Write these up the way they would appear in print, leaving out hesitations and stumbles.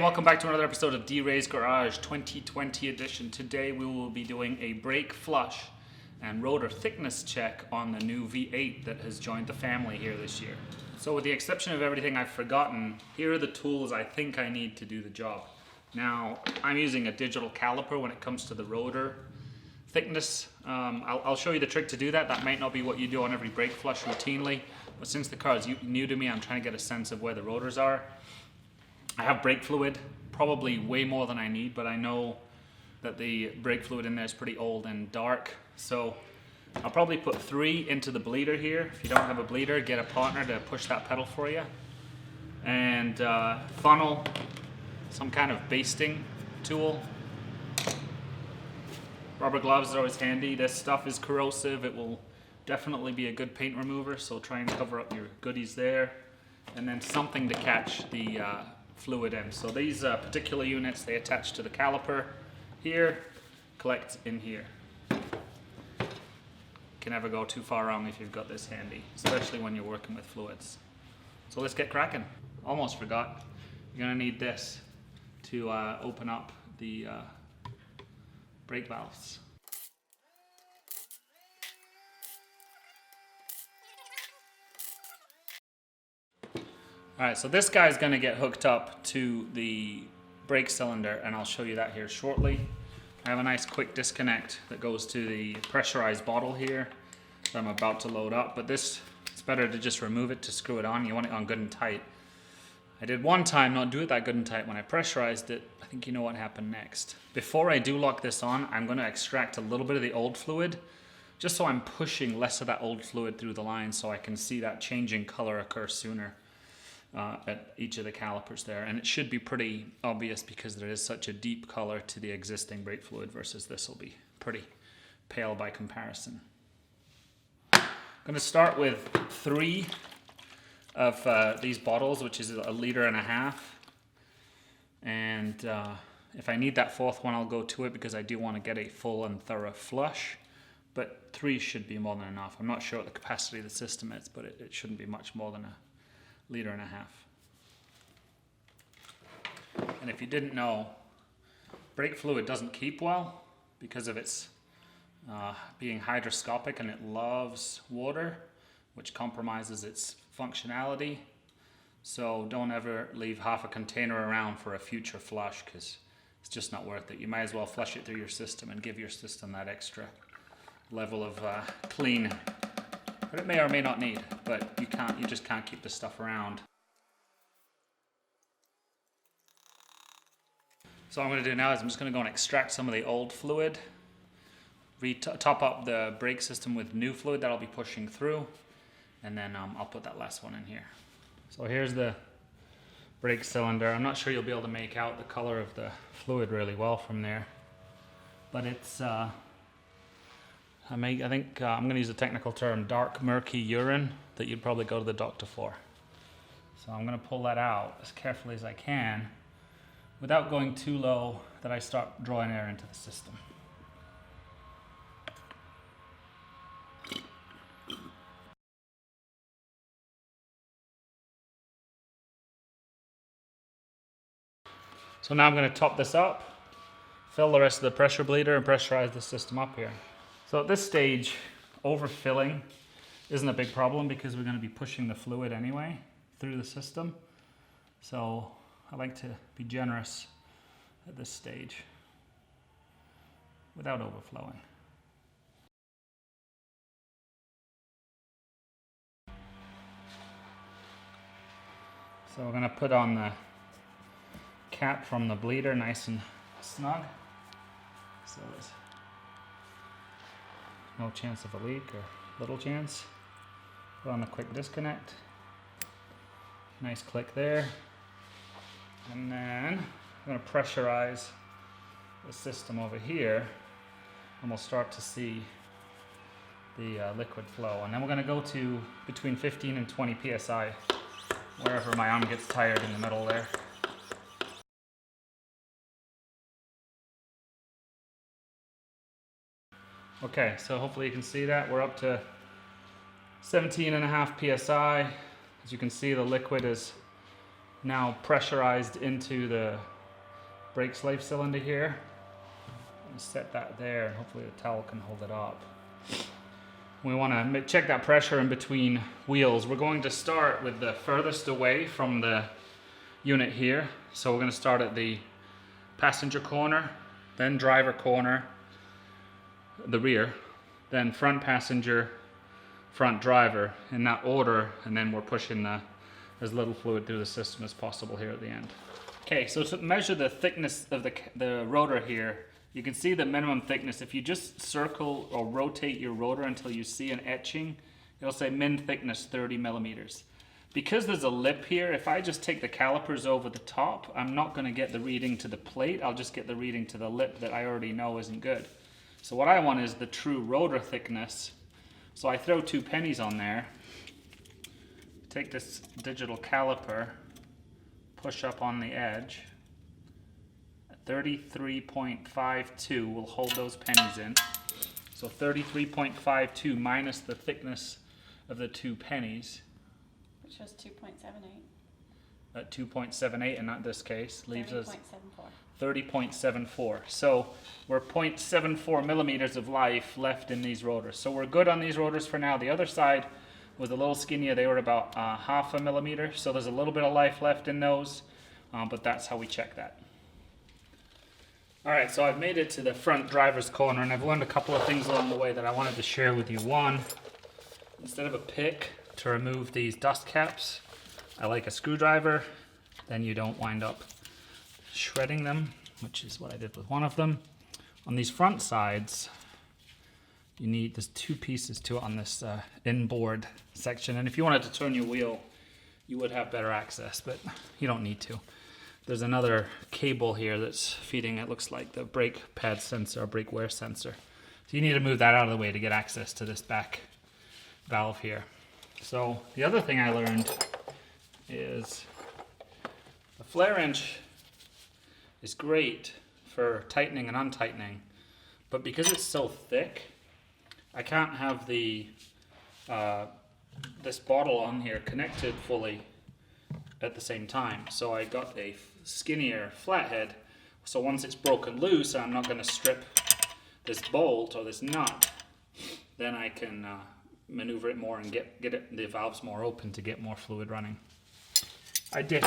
and welcome back to another episode of Wray's Garage 2020 edition. Today we will be doing a brake flush and rotor thickness check on the new V8 that has joined the family here this year. So with the exception of everything I've forgotten, here are the tools I think I need to do the job. Now, I'm using a digital caliper when it comes to the rotor thickness. I'll show you the trick to do that. That might not be what you do on every brake flush routinely, but since the car is new to me, I'm trying to get a sense of where the rotors are. I have brake fluid, probably way more than I need, but I know that the brake fluid in there is pretty old and dark. So I'll probably put 3 into the bleeder here. If you don't have a bleeder, get a partner to push that pedal for you. And funnel, some kind of basting tool. Rubber gloves are always handy. This stuff is corrosive. It will definitely be a good paint remover, so try and cover up your goodies there. And then something to catch the fluid in. So these particular units, they attach to the caliper here, collect in here. Can never go too far wrong if you've got this handy, especially when you're working with fluids. So let's get cracking. Almost forgot, you're gonna need this to open up the brake valves. Alright, so this guy's going to get hooked up to the brake cylinder, and I'll show you that here shortly. I have a nice quick disconnect that goes to the pressurized bottle here that I'm about to load up, but it's better to just remove it to screw it on. You want it on good and tight. I did one time not do it that good and tight. When I pressurized it, I think you know what happened next. Before I do lock this on, I'm going to extract a little bit of the old fluid, just so I'm pushing less of that old fluid through the line so I can see that changing color occur sooner. At each of the calipers there, and it should be pretty obvious because there is such a deep color to the existing brake fluid versus this will be pretty pale by comparison. I'm going to start with 3 of these bottles, which is 1.5 liters, and if I need that 4th one, I'll go to it because I do want to get a full and thorough flush, but 3 should be more than enough. I'm not sure what the capacity of the system is, but it shouldn't be much more than 1.5 liters. And if you didn't know, brake fluid doesn't keep well because of its being hygroscopic, and it loves water, which compromises its functionality. So don't ever leave half a container around for a future flush because it's just not worth it. You might as well flush it through your system and give your system that extra level of clean. But it may or may not need, but you just can't keep this stuff around. So what I'm going to do now is I'm just going to go and extract some of the old fluid, top up the brake system with new fluid that I'll be pushing through, and then I'll put that last one in here. So here's the brake cylinder. I'm not sure you'll be able to make out the color of the fluid really well from there, but it's I think I'm going to use a technical term, dark murky urine that you'd probably go to the doctor for. So I'm going to pull that out as carefully as I can without going too low that I start drawing air into the system. So now I'm going to top this up, fill the rest of the pressure bleeder, and pressurize the system up here. So at this stage, overfilling isn't a big problem because we're going to be pushing the fluid anyway through the system. So I like to be generous at this stage without overflowing. So we're going to put on the cap from the bleeder nice and snug. So there's no chance of a leak or little chance. Put on the quick disconnect. Nice click there. And then I'm going to pressurize the system over here, and we'll start to see the liquid flow. And then we're going to go to between 15 and 20 psi, wherever my arm gets tired in the middle there. Okay, so hopefully you can see that. We're up to 17.5 psi. As you can see, the liquid is now pressurized into the brake slave cylinder here. Set that there, and hopefully the towel can hold it up. We want to check that pressure in between wheels. We're going to start with the furthest away from the unit here. So we're going to start at the passenger corner, then driver corner, the rear, then front passenger, front driver, in that order, and then we're pushing as little fluid through the system as possible here at the end. Okay, so to measure the thickness of the rotor here, you can see the minimum thickness. If you just circle or rotate your rotor until you see an etching, it'll say min thickness 30 millimeters. Because there's a lip here, if I just take the calipers over the top, I'm not going to get the reading to the plate, I'll just get the reading to the lip that I already know isn't good. So what I want is the true rotor thickness. So I throw 2 pennies on there, take this digital caliper, push up on the edge. 33.52 will hold those pennies in. So 33.52 minus the thickness of the 2 pennies. Which was 2.78. At 2.78 in this case leaves us 30.74. So we're 0.74 millimeters of life left in these rotors. So we're good on these rotors for now. The other side was a little skinnier. They were about half a millimeter. So there's a little bit of life left in those, but that's how we check that. Alright, so I've made it to the front driver's corner, and I've learned a couple of things along the way that I wanted to share with you. One, instead of a pick to remove these dust caps, I like a screwdriver, then you don't wind up shredding them, which is what I did with one of them. On these front sides, there's 2 pieces to it on this inboard section, and if you wanted to turn your wheel, you would have better access, but you don't need to. There's another cable here that's feeding, it looks like, the brake pad sensor or brake wear sensor. So you need to move that out of the way to get access to this back valve here. So the other thing I learned is the flare wrench is great for tightening and untightening, but because it's so thick, I can't have this bottle on here connected fully at the same time. So I got a skinnier flathead, so once it's broken loose, I'm not going to strip this bolt or this nut, then I can maneuver it more and get the valves more open to get more fluid running. I did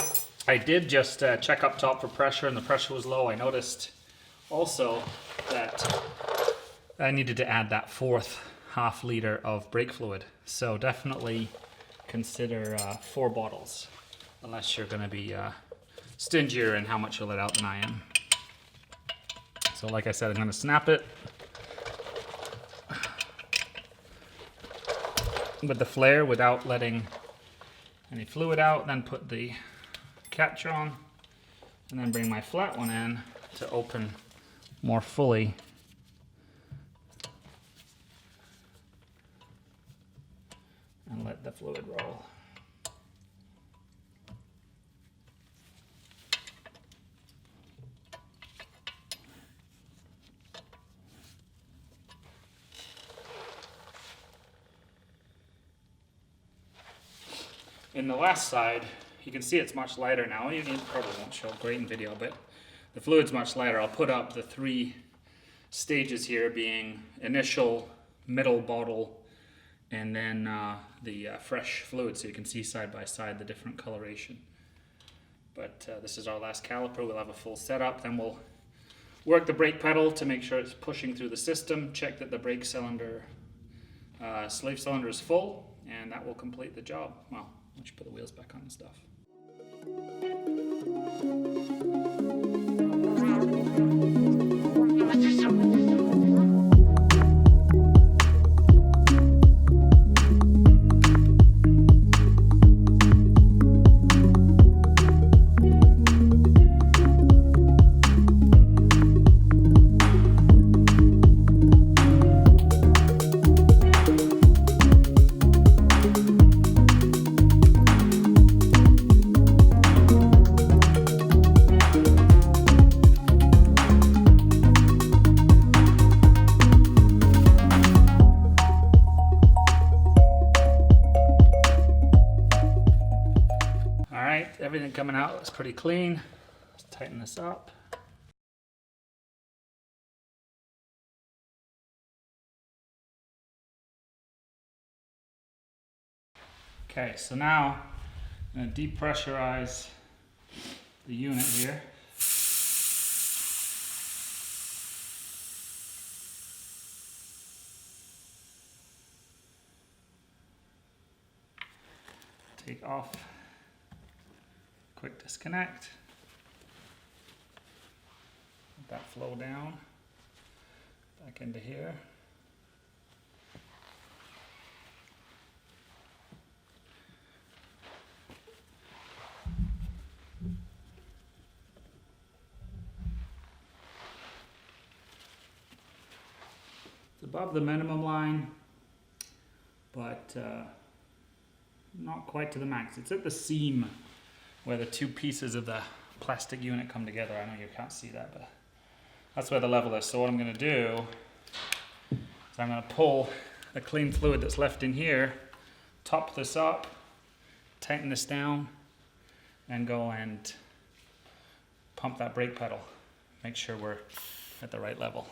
just check up top for pressure, and the pressure was low. I noticed also that I needed to add that 4th half liter of brake fluid, so definitely consider 4 bottles. Unless you're going to be stingier in how much you let out than I am. So like I said, I'm going to snap it with the flare without letting any fluid out, then put the catcher on, and then bring my flat one in to open more fully. And let the fluid roll. In the last side, you can see it's much lighter now. It probably won't show great in video, but the fluid's much lighter. I'll put up the 3 stages here being initial, middle bottle, and then the fresh fluid, so you can see side by side the different coloration. But this is our last caliper. We'll have a full setup, then we'll work the brake pedal to make sure it's pushing through the system, check that the brake cylinder, slave cylinder is full, and that will complete the job. Well, once you put the wheels back on and stuff. coming out looks pretty clean. Let's tighten this up. Okay, so now I'm going to depressurize the unit here. Take off, quick disconnect, let that flow down, back into here. It's above the minimum line, but not quite to the max. It's at the seam where the two pieces of the plastic unit come together. I know you can't see that, but that's where the level is. So what I'm going to do is I'm going to pull the clean fluid that's left in here, top this up, tighten this down, and go and pump that brake pedal. Make sure we're at the right level.